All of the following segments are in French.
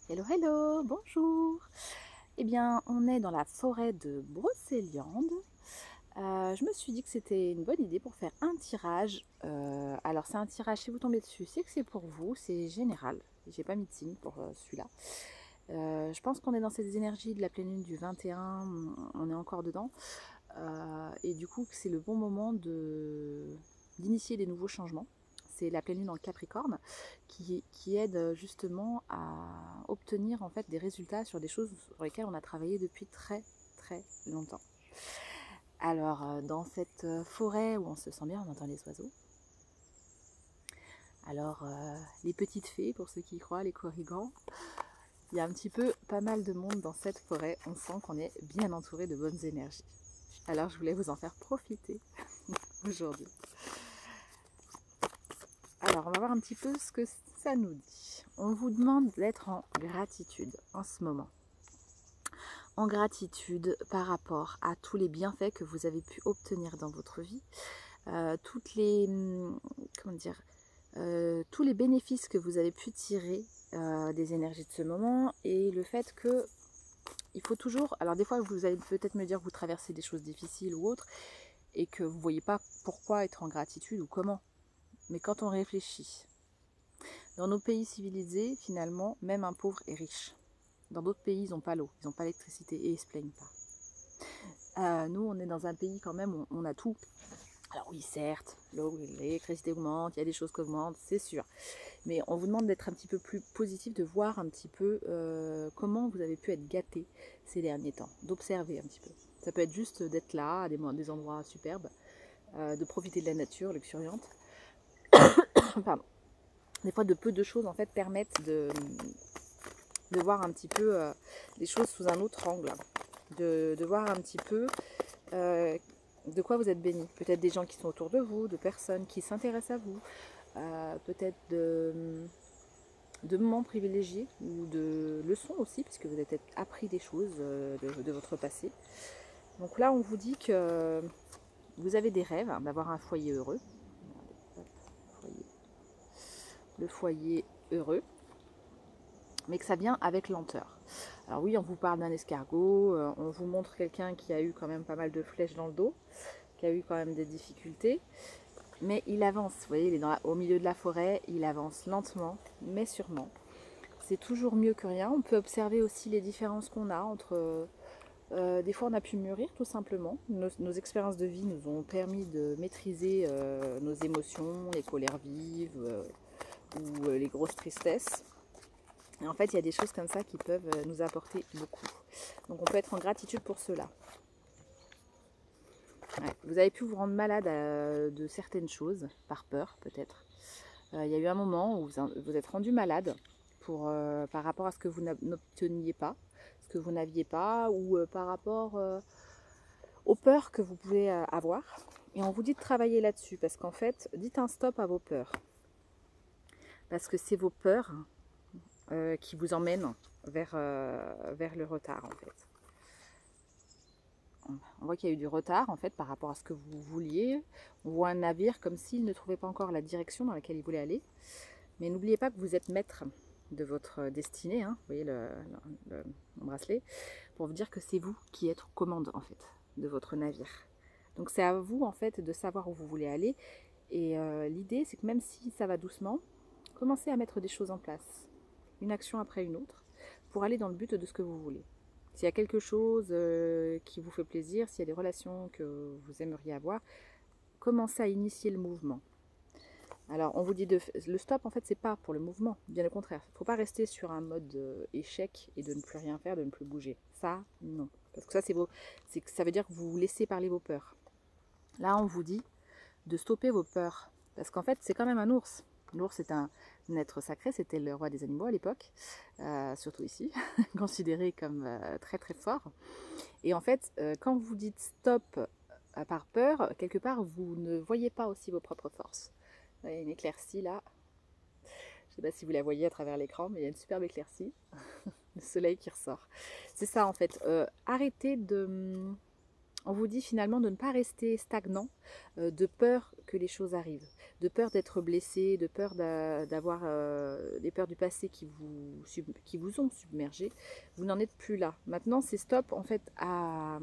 Hello, hello, bonjour. Eh bien, on est dans la forêt de Brocéliande. Je me suis dit que c'était une bonne idée pour faire un tirage. Alors, c'est un tirage, si vous tombez dessus, c'est que c'est pour vous, c'est général. J'ai pas mis de signe pour celui-là. Je pense qu'on est dans ces énergies de la pleine lune du 21, on est encore dedans. Et du coup, c'est le bon moment d'initier des nouveaux changements. C'est la pleine lune en Capricorne qui aide justement à obtenir en fait des résultats sur des choses sur lesquelles on a travaillé depuis très très longtemps. Alors dans cette forêt où on se sent bien, on entend les oiseaux. Alors les petites fées pour ceux qui y croient, les corrigans. Il y a un petit peu pas mal de monde dans cette forêt, on sent qu'on est bien entouré de bonnes énergies. Alors je voulais vous en faire profiter aujourd'hui. Alors, on va voir un petit peu ce que ça nous dit. On vous demande d'être en gratitude en ce moment. En gratitude par rapport à tous les bienfaits que vous avez pu obtenir dans votre vie, toutes les, comment dire, tous les bénéfices que vous avez pu tirer des énergies de ce moment et le fait que il faut toujours, alors des fois vous allez peut-être me dire que vous traversez des choses difficiles ou autres et que vous ne voyez pas pourquoi être en gratitude ou comment. Mais quand on réfléchit, dans nos pays civilisés, finalement, même un pauvre est riche. Dans d'autres pays, ils n'ont pas l'eau, ils n'ont pas l'électricité et ils ne se plaignent pas. Nous, on est dans un pays quand même où on a tout. Alors oui, certes, l'eau, l'électricité augmente, il y a des choses qui augmentent, c'est sûr. Mais on vous demande d'être un petit peu plus positif, de voir un petit peu comment vous avez pu être gâté ces derniers temps, d'observer un petit peu. Ça peut être juste d'être là, à des endroits superbes, de profiter de la nature luxuriante. Pardon. Des fois, de peu de choses en fait permettent de voir un petit peu les choses sous un autre angle, de voir un petit peu de quoi vous êtes béni. Peut-être des gens qui sont autour de vous, de personnes qui s'intéressent à vous, peut-être de moments privilégiés ou de leçons aussi, puisque vous avez peut-être appris des choses de votre passé. Donc là, on vous dit que vous avez des rêves, hein, d'avoir un foyer heureux. Le foyer heureux, mais que ça vient avec lenteur. Alors oui, on vous parle d'un escargot, on vous montre quelqu'un qui a eu quand même pas mal de flèches dans le dos, qui a eu quand même des difficultés, mais il avance, vous voyez, il est au milieu de la forêt, il avance lentement, mais sûrement. C'est toujours mieux que rien. On peut observer aussi les différences qu'on a entre... des fois, on a pu mûrir tout simplement. Nos expériences de vie nous ont permis de maîtriser nos émotions, les colères vives ou les grosses tristesses. Et en fait, il y a des choses comme ça qui peuvent nous apporter beaucoup. Donc on peut être en gratitude pour cela. Ouais. Vous avez pu vous rendre malade de certaines choses, par peur peut-être. Il y a eu un moment où vous êtes rendu malade par rapport à ce que vous n'obteniez pas, ce que vous n'aviez pas, ou par rapport aux peurs que vous pouvez avoir. Et on vous dit de travailler là-dessus, parce qu'en fait, dites un stop à vos peurs. Parce que c'est vos peurs qui vous emmènent vers le retard en fait. On voit qu'il y a eu du retard en fait par rapport à ce que vous vouliez. On voit un navire comme s'il ne trouvait pas encore la direction dans laquelle il voulait aller. Mais n'oubliez pas que vous êtes maître de votre destinée, hein. Vous voyez le bracelet, pour vous dire que c'est vous qui êtes aux commandes en fait de votre navire. Donc c'est à vous en fait de savoir où vous voulez aller. Et l'idée c'est que même si ça va doucement, commencez à mettre des choses en place, une action après une autre, pour aller dans le but de ce que vous voulez. S'il y a quelque chose qui vous fait plaisir, s'il y a des relations que vous aimeriez avoir, commencez à initier le mouvement. Alors, on vous dit le stop, en fait, c'est pas pour le mouvement, bien au contraire. Il ne faut pas rester sur un mode échec et de ne plus rien faire, de ne plus bouger. Ça, non. Parce que ça, ça veut dire que vous laissez parler vos peurs. Là, on vous dit de stopper vos peurs. Parce qu'en fait, c'est quand même un ours. L'ours est un être sacré, c'était le roi des animaux à l'époque, surtout ici, considéré comme très très fort. Et en fait, quand vous dites stop par peur, quelque part, vous ne voyez pas aussi vos propres forces. Il y a une éclaircie là, je ne sais pas si vous la voyez à travers l'écran, mais il y a une superbe éclaircie, le soleil qui ressort. C'est ça en fait, arrêtez On vous dit finalement de ne pas rester stagnant, de peur que les choses arrivent, de peur d'être blessé, de peur d'avoir les peurs du passé qui vous ont submergé. Vous n'en êtes plus là. Maintenant, c'est stop en fait à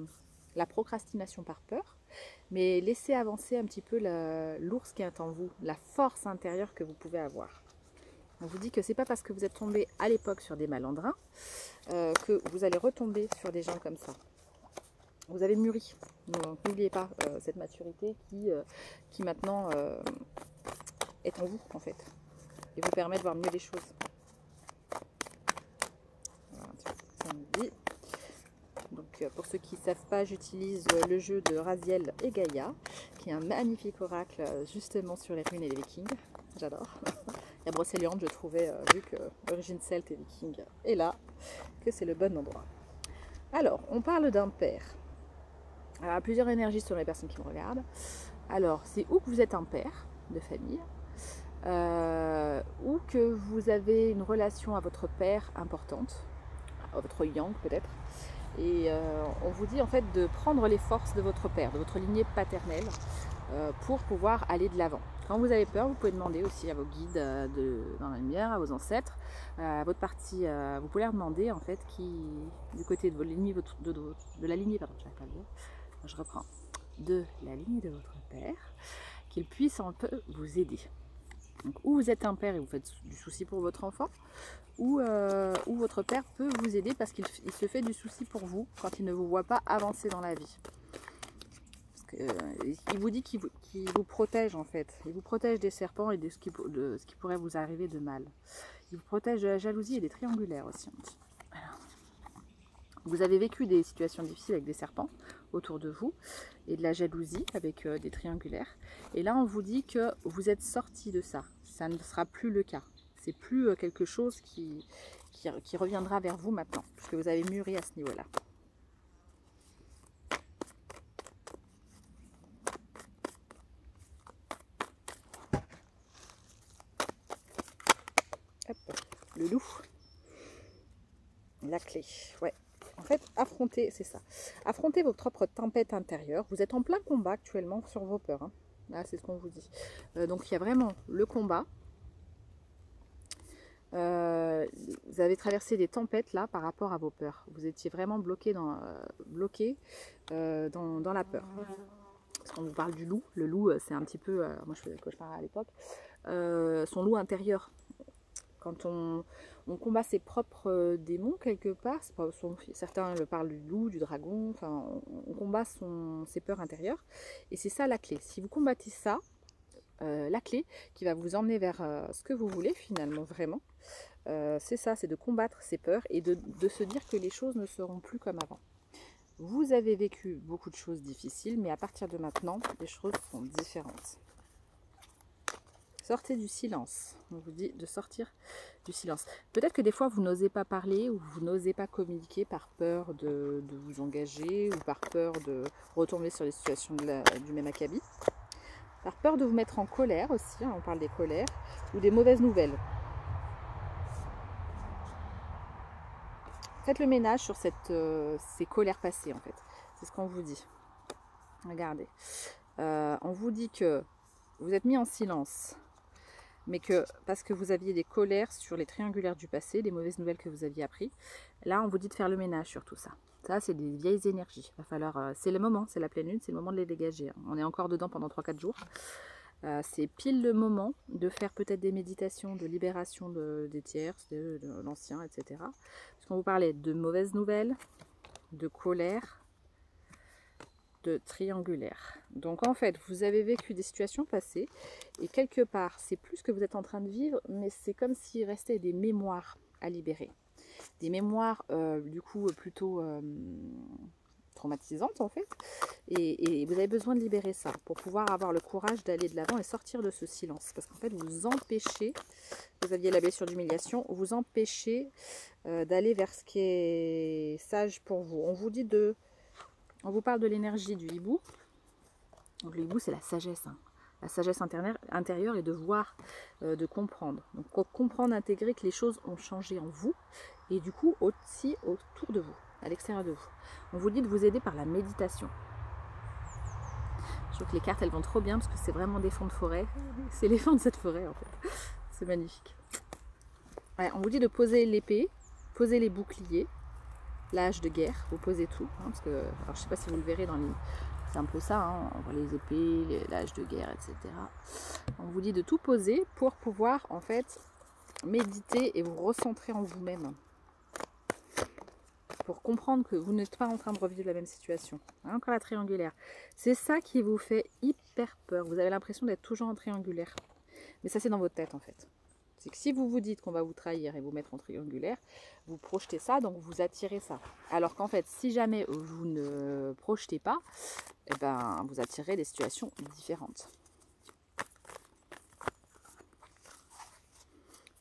la procrastination par peur, mais laissez avancer un petit peu l'ours qui est en vous, la force intérieure que vous pouvez avoir. On vous dit que c'est pas parce que vous êtes tombé à l'époque sur des malandrins que vous allez retomber sur des gens comme ça. Vous avez mûri. N'oubliez pas cette maturité qui maintenant est en vous en fait et vous permet de voir mieux les choses. Voilà, ça me dit. Donc pour ceux qui ne savent pas, j'utilise le jeu de Raziel et Gaïa, qui est un magnifique oracle justement sur les runes et les vikings. J'adore. Et à Brocéliande, je trouvais, vu que l'origine celte et viking est là, que c'est le bon endroit. Alors, on parle d'un père. Alors, plusieurs énergies sur les personnes qui me regardent. Alors, c'est ou que vous êtes un père de famille, ou que vous avez une relation à votre père importante, à votre yang peut-être, et on vous dit en fait de prendre les forces de votre père, de votre lignée paternelle, pour pouvoir aller de l'avant. Quand vous avez peur, vous pouvez demander aussi à vos guides dans la lumière, à vos ancêtres, à votre partie, vous pouvez leur demander en fait qui, du côté de, vos lignées, de la lignée, pardon, j'arrive pas à le dire, je reprends, de la lignée de votre père, qu'il puisse un peu vous aider. Donc, ou vous êtes un père et vous faites du souci pour votre enfant, ou votre père peut vous aider parce qu'il se fait du souci pour vous quand il ne vous voit pas avancer dans la vie. Il vous dit qu'il vous protège en fait. Il vous protège des serpents et de ce qui pourrait vous arriver de mal. Il vous protège de la jalousie et des triangulaires aussi. Alors, vous avez vécu des situations difficiles avec des serpents autour de vous et de la jalousie avec des triangulaires. Et là, on vous dit que vous êtes sorti de ça. Ça ne sera plus le cas. C'est plus quelque chose qui reviendra vers vous maintenant, puisque vous avez mûri à ce niveau-là. Le loup, la clé, ouais. En fait, affrontez, c'est ça. Affrontez vos propres tempêtes intérieures. Vous êtes en plein combat actuellement sur vos peurs. Hein. Là, c'est ce qu'on vous dit. Donc, il y a vraiment le combat. Vous avez traversé des tempêtes là par rapport à vos peurs. Vous étiez vraiment bloqué dans la peur. Parce qu'on vous parle du loup. Le loup, c'est un petit peu, moi je faisais le cauchemar à l'époque, son loup intérieur. Quand on combat ses propres démons quelque part, certains le parlent du loup, du dragon, enfin on combat ses peurs intérieures. Et c'est ça la clé. Si vous combattez ça, la clé qui va vous emmener vers ce que vous voulez finalement vraiment, c'est ça, c'est de combattre ses peurs et de se dire que les choses ne seront plus comme avant. Vous avez vécu beaucoup de choses difficiles, mais à partir de maintenant, les choses sont différentes. Sortez du silence. On vous dit de sortir du silence. Peut-être que des fois, vous n'osez pas parler ou vous n'osez pas communiquer par peur de vous engager ou par peur de retomber sur les situations du même acabit. Par peur de vous mettre en colère aussi, hein, on parle des colères, ou des mauvaises nouvelles. Faites le ménage sur ces colères passées en fait. C'est ce qu'on vous dit. Regardez. On vous dit que vous êtes mis en silence. Mais que parce que vous aviez des colères sur les triangulaires du passé, des mauvaises nouvelles que vous aviez appris, là on vous dit de faire le ménage sur tout ça. Ça c'est des vieilles énergies. Il va falloir, c'est le moment, c'est la pleine lune, c'est le moment de les dégager. On est encore dedans pendant 3-4 jours. C'est pile le moment de faire peut-être des méditations de libération des tierces, de l'ancien, etc. Parce qu'on vous parlait de mauvaises nouvelles, de colère, de triangulaire. Donc en fait, vous avez vécu des situations passées et quelque part, c'est plus ce que vous êtes en train de vivre, mais c'est comme s'il restait des mémoires à libérer. Des mémoires du coup plutôt traumatisantes en fait. Et vous avez besoin de libérer ça pour pouvoir avoir le courage d'aller de l'avant et sortir de ce silence. Parce qu'en fait, vous empêchez, vous aviez la blessure d'humiliation, vous empêchez d'aller vers ce qui est sage pour vous. On vous dit on vous parle de l'énergie du hibou. Donc le hibou, c'est la sagesse. Hein. La sagesse intérieure et de voir, de comprendre. Donc comprendre, intégrer que les choses ont changé en vous et du coup aussi autour de vous, à l'extérieur de vous. On vous dit de vous aider par la méditation. Je trouve que les cartes elles vont trop bien parce que c'est vraiment des fonds de forêt. C'est les fonds de cette forêt en fait. C'est magnifique. Ouais, on vous dit de poser l'épée, poser les boucliers, l'âge de guerre, vous posez tout. Hein, parce que, alors je sais pas si vous le verrez dans les... C'est un peu ça, hein, on voit les épées, l'âge de guerre, etc. On vous dit de tout poser pour pouvoir en fait méditer et vous recentrer en vous-même. Pour comprendre que vous n'êtes pas en train de revivre la même situation. Hein, encore la triangulaire. C'est ça qui vous fait hyper peur. Vous avez l'impression d'être toujours en triangulaire. Mais ça, c'est dans votre tête, en fait. C'est que si vous vous dites qu'on va vous trahir et vous mettre en triangulaire, vous projetez ça, donc vous attirez ça. Alors qu'en fait, si jamais vous ne projetez pas, eh ben, vous attirez des situations différentes.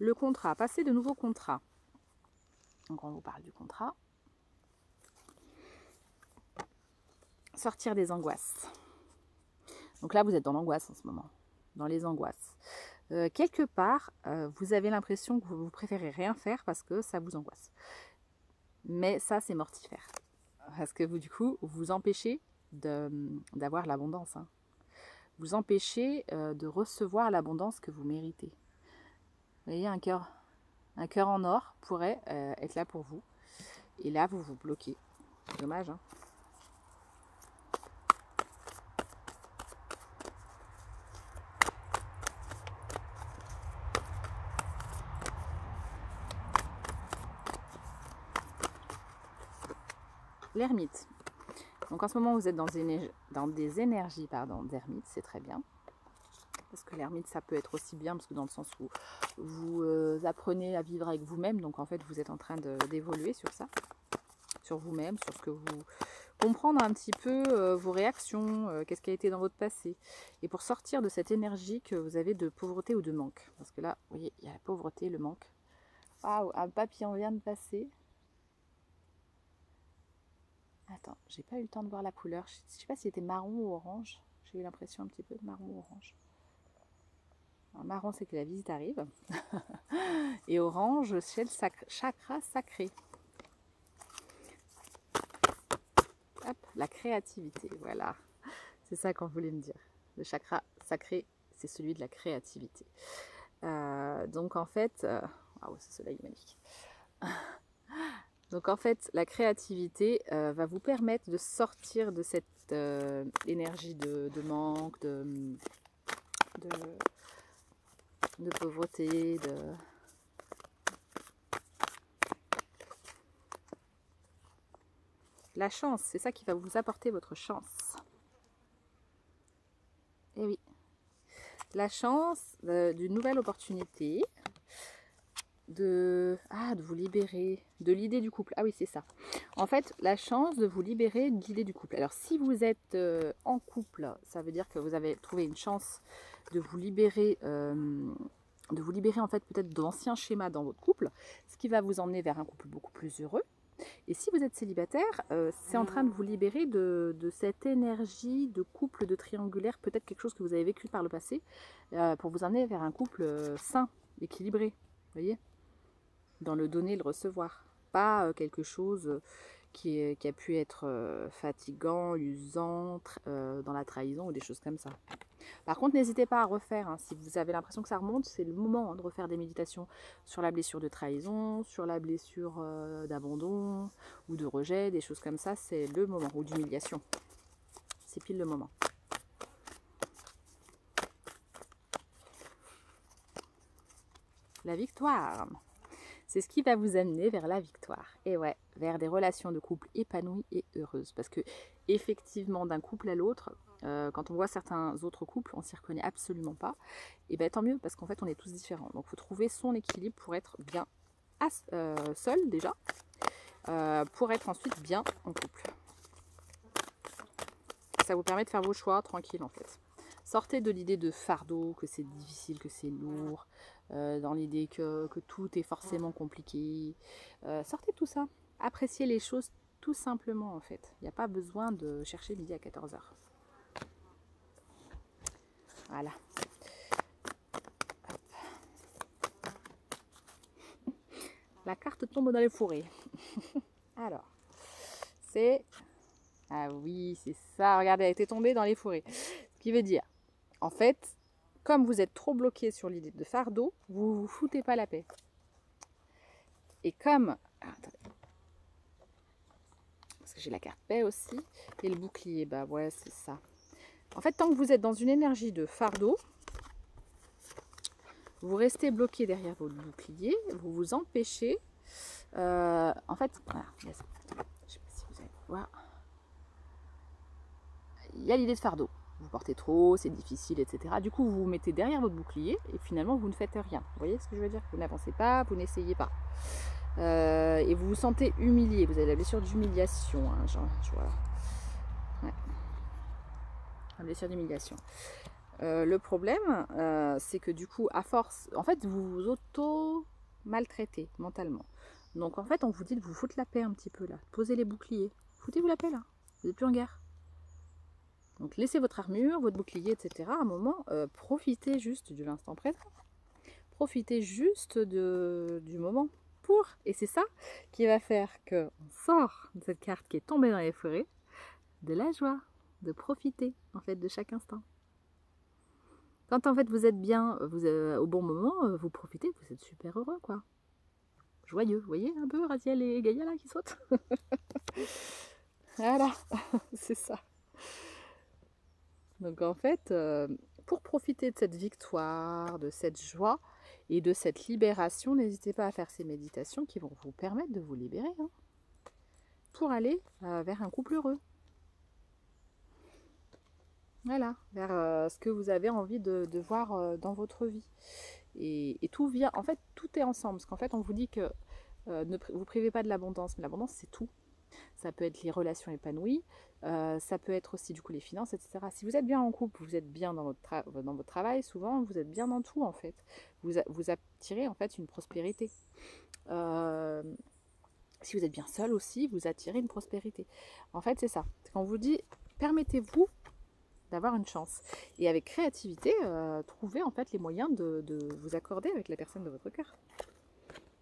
Le contrat. Passer de nouveaux contrats. Donc, on vous parle du contrat. Sortir des angoisses. Donc là, vous êtes dans l'angoisse en ce moment, dans les angoisses. Quelque part, vous avez l'impression que vous préférez rien faire parce que ça vous angoisse. Mais ça, c'est mortifère. Parce que vous, du coup, vous empêchez d'avoir l'abondance. Hein. Vous empêchez de recevoir l'abondance que vous méritez. Vous voyez, un cœur en or pourrait être là pour vous. Et là, vous vous bloquez. Dommage, hein. L'ermite. Donc en ce moment, vous êtes dans des énergies d'ermite, c'est très bien. Parce que l'ermite, ça peut être aussi bien, parce que dans le sens où vous apprenez à vivre avec vous-même, donc en fait, vous êtes en train d'évoluer sur ça, sur vous-même, sur ce que vous... Comprendre un petit peu vos réactions, qu'est-ce qui a été dans votre passé. Et pour sortir de cette énergie que vous avez de pauvreté ou de manque. Parce que là, vous voyez, il y a la pauvreté, le manque. Waouh, un papillon vient de passer. Attends, j'ai pas eu le temps de voir la couleur. Je sais pas si c'était marron ou orange. J'ai eu l'impression un petit peu de marron ou orange. Alors, marron, c'est que la visite arrive. Et orange, c'est le chakra sacré. Hop, la créativité, voilà. C'est ça qu'on voulait me dire. Le chakra sacré, c'est celui de la créativité. Donc en fait... waouh, ce soleil est magnifique. Donc en fait, la créativité va vous permettre de sortir de cette énergie de manque, de pauvreté, La chance, c'est ça qui va vous apporter votre chance. Et oui, la chance d'une nouvelle opportunité, de vous libérer de l'idée du couple. Ah oui, c'est ça. En fait, la chance de vous libérer de l'idée du couple. Alors, si vous êtes en couple, ça veut dire que vous avez trouvé une chance de vous libérer en fait peut-être d'anciens schémas dans votre couple, ce qui va vous emmener vers un couple beaucoup plus heureux. Et si vous êtes célibataire, c'est en train de vous libérer de cette énergie de couple, de triangulaire, peut-être quelque chose que vous avez vécu par le passé, pour vous emmener vers un couple sain, équilibré, vous voyez, dans le donner, le recevoir. Pas quelque chose qui a pu être fatigant, usant, dans la trahison ou des choses comme ça. Par contre, n'hésitez pas à refaire, hein, si vous avez l'impression que ça remonte, c'est le moment de refaire des méditations sur la blessure de trahison, sur la blessure d'abandon ou de rejet, des choses comme ça, c'est le moment, ou d'humiliation. C'est pile le moment. La victoire, c'est ce qui va vous amener vers la victoire. Et ouais, vers des relations de couple épanouies et heureuses. Parce que effectivement, d'un couple à l'autre, quand on voit certains autres couples, on s'y reconnaît absolument pas. Et bien tant mieux, parce qu'en fait, on est tous différents. Donc, il faut trouver son équilibre pour être bien seul déjà, pour être ensuite bien en couple. Ça vous permet de faire vos choix tranquille en fait. Sortez de l'idée de fardeau, que c'est difficile, que c'est lourd, dans l'idée que tout est forcément compliqué. Sortez de tout ça. Appréciez les choses tout simplement en fait. Il n'y a pas besoin de chercher midi à 14h. Voilà. Hop. La carte tombe dans les fourrés. Alors, c'est Ah oui, c'est ça. Regardez, elle était tombée dans les fourrés. Ce qui veut dire, en fait, comme vous êtes trop bloqué sur l'idée de fardeau, vous vous foutez pas la paix. Et comme... Ah, attendez. Parce que j'ai la carte paix aussi. Et le bouclier, bah ouais, c'est ça. En fait, tant que vous êtes dans une énergie de fardeau, vous restez bloqué derrière votre bouclier, vous vous empêchez. En fait, voilà, je ne sais pas si vous allez voir. Il y a l'idée de fardeau. Vous portez trop, c'est difficile, etc. Du coup, vous vous mettez derrière votre bouclier et finalement, vous ne faites rien. Vous voyez ce que je veux dire? Vous n'avancez pas, vous n'essayez pas. Et vous vous sentez humilié. Vous avez la blessure d'humiliation. Hein, voilà. Ouais. La blessure d'humiliation. Le problème, c'est que du coup, à force, en fait, vous vous auto-maltraitez mentalement. Donc, en fait, on vous dit de vous foutre la paix un petit peu là. Posez les boucliers. Foutez-vous la paix là. Vous n'êtes plus en guerre. Donc, laissez votre armure, votre bouclier, etc. À un moment, profitez juste de l'instant présent. Profitez juste du moment pour. Et c'est ça qui va faire qu'on sort de cette carte qui est tombée dans les forêts, de la joie, de profiter en fait de chaque instant. Quand en fait vous êtes bien, au bon moment, vous profitez, vous êtes super heureux quoi. Joyeux, vous voyez un peu Raziel et Gaïa là qui sautent. Voilà, c'est ça. Donc en fait, pour profiter de cette victoire, de cette joie et de cette libération, n'hésitez pas à faire ces méditations qui vont vous permettre de vous libérer hein, pour aller vers un couple heureux. Voilà, vers ce que vous avez envie de voir dans votre vie. Et tout vient, en fait, tout est ensemble. Parce qu'en fait, on vous dit que ne vous privez pas de l'abondance, mais l'abondance, c'est tout. Ça peut être les relations épanouies, ça peut être aussi du coup les finances, etc. Si vous êtes bien en couple, vous êtes bien dans votre travail, souvent vous êtes bien dans tout en fait. Vous attirez en fait une prospérité. Si vous êtes bien seul aussi, vous attirez une prospérité. En fait, c'est ça. Quand on vous dit, permettez-vous d'avoir une chance. Et avec créativité, trouvez en fait les moyens de vous accorder avec la personne de votre cœur.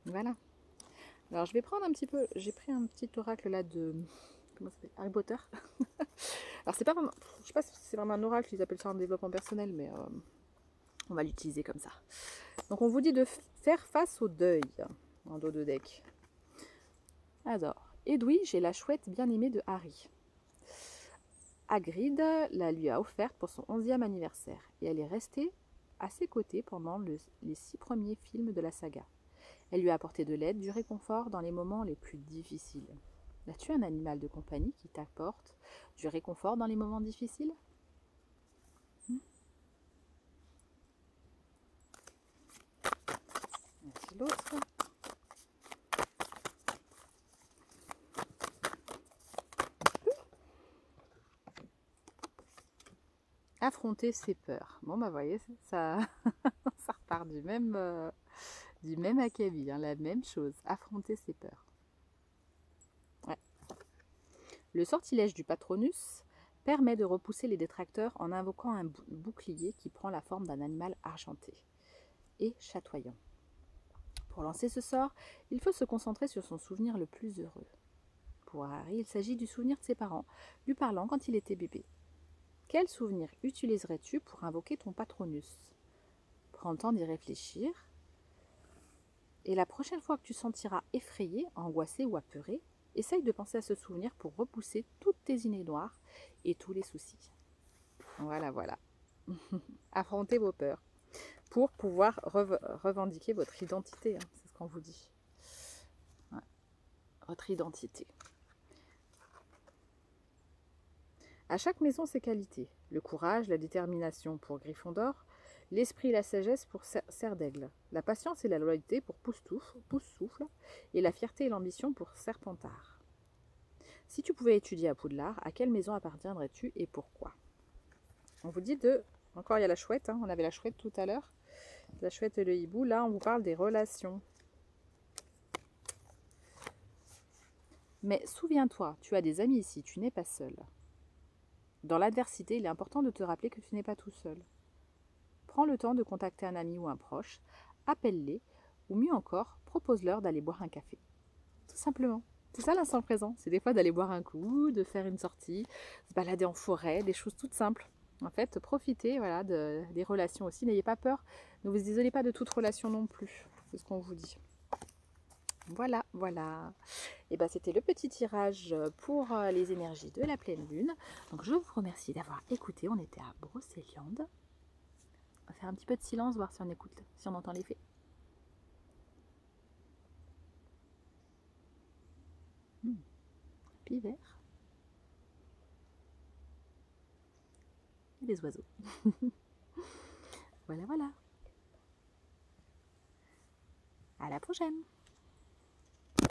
Voilà. Alors je vais prendre un petit peu, j'ai pris un petit oracle là de, comment ça s'appelle, Harry Potter. Alors c'est pas vraiment, je sais pas si c'est vraiment un oracle, ils appellent ça un développement personnel, mais on va l'utiliser comme ça. Donc on vous dit de faire face au deuil, en dos de deck. Alors, Edwige est la chouette bien-aimée de Harry. Hagrid la lui a offerte pour son 11e anniversaire et elle est restée à ses côtés pendant les 6 premiers films de la saga. Elle lui a apporté de l'aide, du réconfort dans les moments les plus difficiles. As-tu un animal de compagnie qui t'apporte du réconfort dans les moments difficiles? Merci l'autre. Affronter ses peurs. Bon bah voyez, ça, ça repart du même acabit, hein, la même chose. Affronter ses peurs. Ouais. Le sortilège du Patronus permet de repousser les détracteurs en invoquant un bouclier qui prend la forme d'un animal argenté et chatoyant. Pour lancer ce sort, il faut se concentrer sur son souvenir le plus heureux. Pour Harry, il s'agit du souvenir de ses parents, lui parlant quand il était bébé. Quel souvenir utiliserais-tu pour invoquer ton Patronus? Prends le temps d'y réfléchir. Et la prochaine fois que tu sentiras effrayé, angoissé ou apeuré, essaye de penser à ce souvenir pour repousser toutes tes idées noires et tous les soucis. Voilà, voilà. Affrontez vos peurs pour pouvoir revendiquer votre identité. Hein, c'est ce qu'on vous dit. Ouais. Votre identité. À chaque maison, ses qualités. Le courage, la détermination pour Gryffondor, l'esprit et la sagesse pour Serre d'Aigle, la patience et la loyauté pour Pouce-Souffle, et la fierté et l'ambition pour Serpentard. Si tu pouvais étudier à Poudlard, à quelle maison appartiendrais-tu et pourquoi? On vous dit de... Encore, il y a la chouette, hein, on avait la chouette tout à l'heure. La chouette et le hibou, là, on vous parle des relations. Mais souviens-toi, tu as des amis ici, tu n'es pas seul. Dans l'adversité, il est important de te rappeler que tu n'es pas tout seul. Prends le temps de contacter un ami ou un proche, appelle-les, ou mieux encore, propose-leur d'aller boire un café. Tout simplement. C'est ça l'instant présent, c'est des fois d'aller boire un coup, de faire une sortie, se balader en forêt, des choses toutes simples. En fait, profitez voilà, des relations aussi, n'ayez pas peur, ne vous isolez pas de toute relation non plus, c'est ce qu'on vous dit. Voilà, voilà. Et ben c'était le petit tirage pour les énergies de la pleine lune. Donc je vous remercie d'avoir écouté, on était à Brocéliande. On va faire un petit peu de silence, voir si on écoute, si on entend l'effet. Puis vert. Et les oiseaux. Voilà, voilà. À la prochaine.